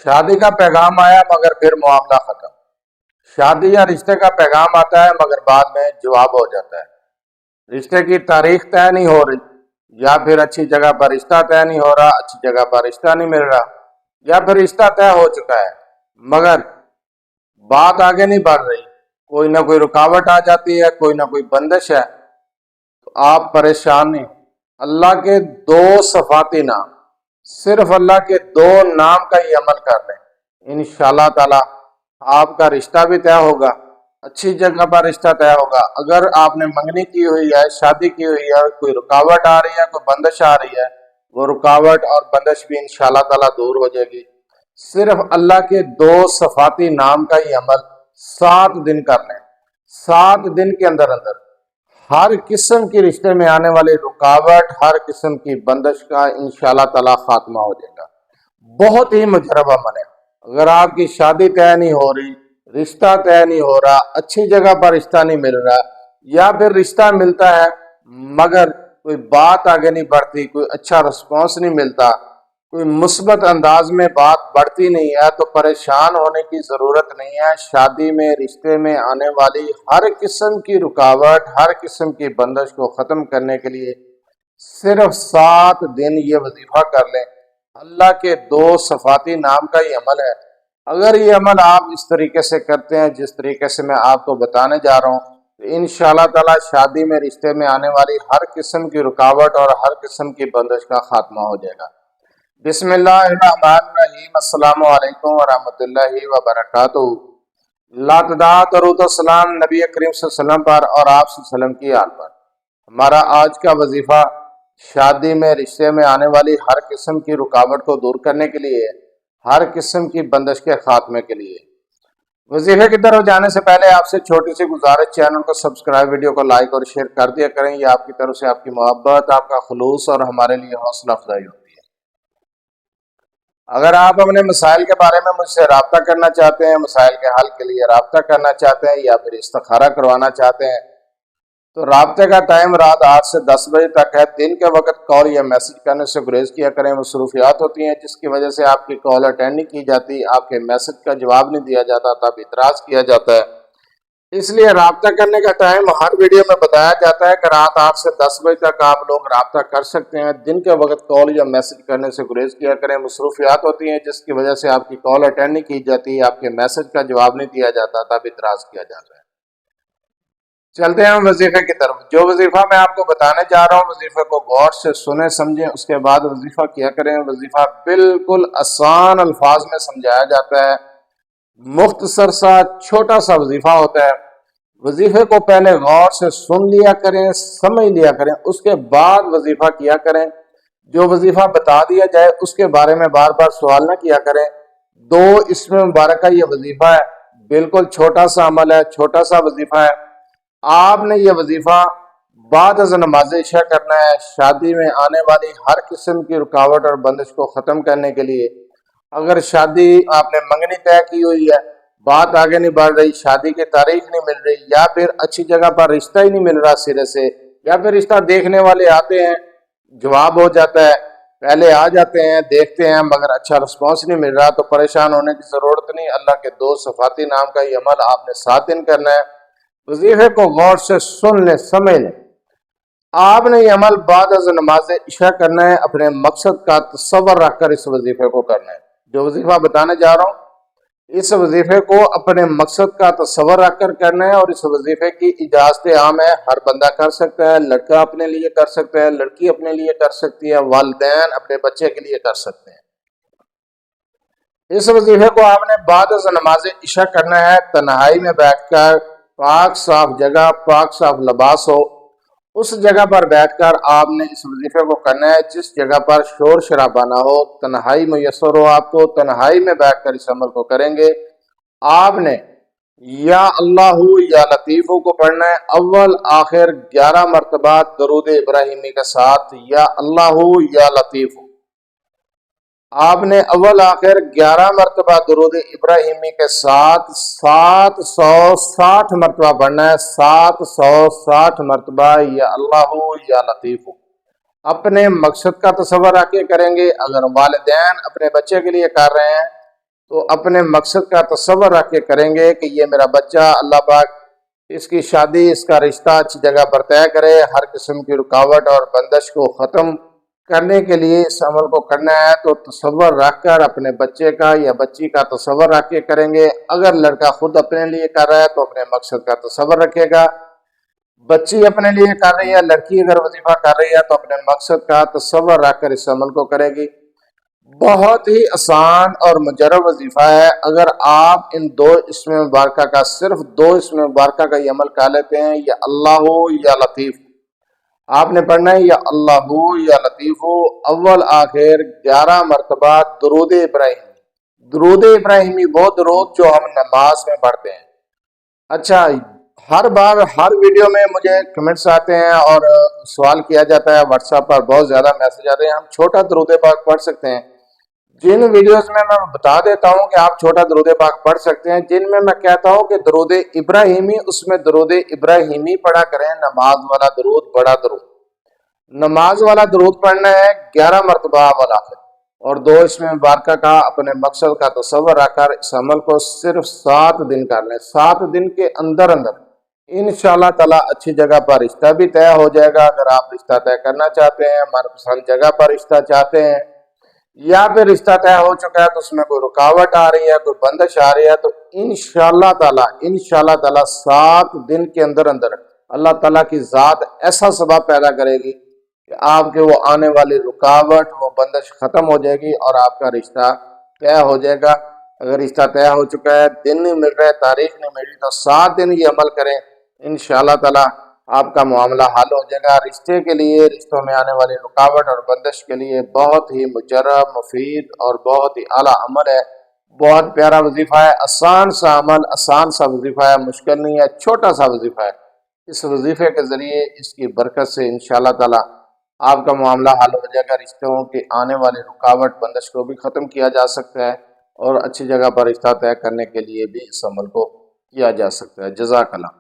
شادی کا پیغام آیا مگر پھر معاملہ ختم۔ شادی یا رشتے کا پیغام آتا ہے مگر بعد میں جواب ہو جاتا ہے۔ رشتے کی تاریخ طے نہیں ہو رہی، یا پھر اچھی جگہ پر رشتہ طے نہیں ہو رہا، اچھی جگہ پر رشتہ نہیں مل رہا، یا پھر رشتہ طے ہو چکا ہے مگر بات آگے نہیں بڑھ رہی، کوئی نہ کوئی رکاوٹ آ جاتی ہے، کوئی نہ کوئی بندش ہے۔ تو آپ پریشان نہیں، اللہ کے دو صفاتی نام، صرف اللہ کے دو نام کا ہی عمل کر لیں، انشاءاللہ تعالی آپ کا رشتہ بھی طے ہوگا، اچھی جگہ پر رشتہ طے ہوگا۔ اگر آپ نے منگنی کی ہوئی ہے، شادی کی ہوئی ہے، کوئی رکاوٹ آ رہی ہے، کوئی بندش آ رہی ہے، وہ رکاوٹ اور بندش بھی انشاءاللہ تعالی دور ہو جائے گی۔ صرف اللہ کے دو صفاتی نام کا ہی عمل 7 دن کر لیں، 7 دن کے اندر اندر ہر قسم کی رشتے میں آنے والی رکاوٹ، ہر قسم کی بندش کا انشاءاللہ تعالی خاتمہ ہو جائے گا۔ بہت ہی مجرب عمل ہے۔ اگر آپ کی شادی طے نہیں ہو رہی، رشتہ طے نہیں ہو رہا، اچھی جگہ پر رشتہ نہیں مل رہا، یا پھر رشتہ ملتا ہے مگر کوئی بات آگے نہیں بڑھتی، کوئی اچھا رسپانس نہیں ملتا، کوئی مثبت انداز میں بات بڑھتی نہیں ہے، تو پریشان ہونے کی ضرورت نہیں ہے۔ شادی میں، رشتے میں آنے والی ہر قسم کی رکاوٹ، ہر قسم کی بندش کو ختم کرنے کے لیے صرف 7 دن یہ وظیفہ کر لیں۔ اللہ کے دو صفاتی نام کا یہ عمل ہے۔ اگر یہ عمل آپ اس طریقے سے کرتے ہیں جس طریقے سے میں آپ کو بتانے جا رہا ہوں، تو انشاءاللہ تعالی شادی میں، رشتے میں آنے والی ہر قسم کی رکاوٹ اور ہر قسم کی بندش کا خاتمہ ہو جائے گا۔ بسم اللہ الرحمن الرحیم۔ السلام علیکم ورحمۃ اللہ وبرکاتہ۔ لاتداد درود و سلام نبی کریم صلی اللہ علیہ وسلم پر اور آپ صلی اللہ علیہ وسلم کی آل پر۔ ہمارا آج کا وظیفہ شادی میں، رشتے میں آنے والی ہر قسم کی رکاوٹ کو دور کرنے کے لیے، ہر قسم کی بندش کے خاتمے کے لیے۔ وظیفے کی طرف جانے سے پہلے آپ سے چھوٹی سی گزارش، چینل کو سبسکرائب، ویڈیو کو لائک اور شیئر کر دیا کریں۔ یہ آپ کی طرف سے آپ کی محبت، آپ کا خلوص اور ہمارے لیے حوصلہ افزائی ہوتی ہے۔ اگر آپ اپنے مسائل کے بارے میں مجھ سے رابطہ کرنا چاہتے ہیں، مسائل کے حل کے لیے رابطہ کرنا چاہتے ہیں، یا پھر استخارہ کروانا چاہتے ہیں، تو رابطے کا ٹائم رات 8 سے 10 بجے تک ہے۔ دن کے وقت کال یا میسج کرنے سے گریز کیا کریں، مصروفیات ہوتی ہیں جس کی وجہ سے آپ کی کال اٹینڈ نہیں کی جاتی، آپ کے میسج کا جواب نہیں دیا جاتا، تب اعتراض کیا جاتا ہے۔ اس لیے رابطہ کرنے کا ٹائم ہر ویڈیو میں بتایا جاتا ہے کہ رات 8 سے 10 بجے تک آپ لوگ رابطہ کر سکتے ہیں۔ دن کے وقت کال یا میسج کرنے سے گریز کیا کریں، مصروفیات ہوتی ہیں جس کی وجہ سے آپ کی کال اٹینڈ نہیں کی جاتی، آپ کے میسج کا جواب نہیں دیا جاتا، تب اعتراض کیا جاتا ہے۔ چلتے ہیں وظیفے کی طرف۔ جو وظیفہ میں آپ کو بتانے جا رہا ہوں، وظیفے کو غور سے سنیں، سمجھیں، اس کے بعد وظیفہ کیا کریں۔ وظیفہ بالکل آسان الفاظ میں سمجھایا جاتا ہے، مختصر سا چھوٹا سا وظیفہ ہوتا ہے۔ وظیفے کو پہلے غور سے سن لیا کریں، سمجھ لیا کریں، اس کے بعد وظیفہ کیا کریں۔ جو وظیفہ بتا دیا جائے اس کے بارے میں بار بار سوال نہ کیا کریں۔ 2 اسم مبارکہ یہ وظیفہ ہے، بالکل چھوٹا سا عمل ہے، چھوٹا سا وظیفہ ہے۔ آپ نے یہ وظیفہ بعد از نماز عشاء کرنا ہے، شادی میں آنے والی ہر قسم کی رکاوٹ اور بندش کو ختم کرنے کے لیے۔ اگر شادی آپ نے منگنی طے کی ہوئی ہے، بات آگے نہیں بڑھ رہی، شادی کی تاریخ نہیں مل رہی، یا پھر اچھی جگہ پر رشتہ ہی نہیں مل رہا سرے سے، یا پھر رشتہ دیکھنے والے آتے ہیں، جواب ہو جاتا ہے، پہلے آ جاتے ہیں، دیکھتے ہیں مگر اچھا رسپانس نہیں مل رہا، تو پریشان ہونے کی ضرورت نہیں۔ اللہ کے دو صفاتی نام کا یہ عمل آپ نے 7 دن کرنا ہے۔ وظیفے کو غور سے سن لیں، سمجھ لیں۔ آپ نے یہ عمل بعد از نماز عشاء کرنا ہے، اپنے مقصد کا تصور رکھ کر اس وظیفے کو کرنا ہے۔ جو وظیفہ بتانے جا رہا ہوں، اس وظیفے کو اپنے مقصد کا تصور رکھ کر کرنا ہے، اور اس وظیفے کی اجازت عام ہے، ہر بندہ کر سکتا ہے، لڑکا اپنے لیے کر سکتا ہے، لڑکی اپنے لیے کر سکتی ہے، والدین اپنے بچے کے لیے کر سکتے ہیں۔ اس وظیفے کو آپ نے بعد از نماز عشاء کرنا ہے، تنہائی میں بیٹھ کر، پاک صاف جگہ، پاک صاف لباس ہو، اس جگہ پر بیٹھ کر آپ نے اس وظیفے کو کرنا ہے، جس جگہ پر شور شرابہ نہ ہو، تنہائی میسر ہو آپ کو، تنہائی میں بیٹھ کر اس عمل کو کریں گے۔ آپ نے یا اللہ یا لطیف کو پڑھنا ہے، اول آخر 11 مرتبہ درود ابراہیمی کے ساتھ، یا اللہ یا لطیف۔ آپ نے اول آخر 11 مرتبہ درود ابراہیمی کے ساتھ 760 مرتبہ پڑھنا ہے، 760 مرتبہ یا اللہ یا لطیف۔ اپنے مقصد کا تصور رکھ کے کریں گے۔ اگر والدین اپنے بچے کے لیے کر رہے ہیں تو اپنے مقصد کا تصور رکھ کے کریں گے کہ یہ میرا بچہ، اللہ پاک اس کی شادی، اس کا رشتہ اچھی جگہ پر طے کرے، ہر قسم کی رکاوٹ اور بندش کو ختم کرنے کے لیے اس عمل کو کرنا ہے تو تصور رکھ کر اپنے بچے کا یا بچی کا تصور رکھ کے کریں گے۔ اگر لڑکا خود اپنے لیے کر رہا ہے تو اپنے مقصد کا تصور رکھے گا، بچی اپنے لیے کر رہی ہے، لڑکی اگر وظیفہ کر رہی ہے تو اپنے مقصد کا تصور رکھ کر اس عمل کو کرے گی۔ بہت ہی آسان اور مجرب وظیفہ ہے۔ اگر آپ ان دو اسم مبارکہ کا، صرف دو اسم مبارکہ کا یہ عمل کر لیتے ہیں، یا اللہ ہو یا لطیف، آپ نے پڑھنا ہے یا اللہ ہو یا لطیف ہو، اول آخر 11 مرتبہ درود ابراہیمی۔ درود ابراہیمی وہ درود جو ہم نماز میں پڑھتے ہیں۔ اچھا، ہر بار ہر ویڈیو میں مجھے کمنٹس آتے ہیں اور سوال کیا جاتا ہے، واٹس ایپ پر بہت زیادہ میسج آتے ہیں، ہم چھوٹا درود پاک پڑھ سکتے ہیں؟ جن ویڈیوز میں بتا دیتا ہوں کہ آپ چھوٹا درود پاک پڑھ سکتے ہیں، جن میں کہتا ہوں کہ درود ابراہیمی، اس میں درود ابراہیمی پڑھا کریں، نماز والا درود، بڑا درود۔ نماز والا درود پڑھنا ہے 11 مرتبہ اول آخر، اور دو اس میں مبارکہ کا اپنے مقصد کا تصور رکھ کر اس عمل کو صرف 7 دن کر لیں۔ 7 دن کے اندر انشاءاللہ تعالی اچھی جگہ پر رشتہ بھی طے ہو جائے گا۔ اگر آپ رشتہ طے کرنا چاہتے ہیں، من پسند جگہ پر رشتہ چاہتے ہیں، یا پھر رشتہ طے ہو چکا ہے تو اس میں کوئی رکاوٹ آ رہی ہے، کوئی بندش آ رہی ہے، تو انشاءاللہ تعالی 7 دن کے اندر اللہ تعالیٰ کی ذات ایسا سبب پیدا کرے گی کہ آپ کے وہ آنے والی رکاوٹ، وہ بندش ختم ہو جائے گی اور آپ کا رشتہ طے ہو جائے گا۔ اگر رشتہ طے ہو چکا ہے، دن نہیں مل رہا ہے، تاریخ نہیں مل رہی، تو 7 دن یہ عمل کریں، انشاءاللہ تعالی آپ کا معاملہ حل ہو جائے گا۔ رشتے کے لیے، رشتوں میں آنے والی رکاوٹ اور بندش کے لیے بہت ہی مجرب، مفید اور بہت ہی اعلیٰ عمل ہے۔ بہت پیارا وظیفہ ہے، آسان سا عمل، آسان سا وظیفہ ہے، مشکل نہیں ہے، چھوٹا سا وظیفہ ہے۔ اس وظیفے کے ذریعے، اس کی برکت سے انشاءاللہ تعالی آپ کا معاملہ حل ہو جائے گا۔ رشتوں کے آنے والی رکاوٹ، بندش کو بھی ختم کیا جا سکتا ہے، اور اچھی جگہ پر رشتہ طے کرنے کے لیے بھی اس عمل کو کیا جا سکتا ہے۔ جزاک اللہ۔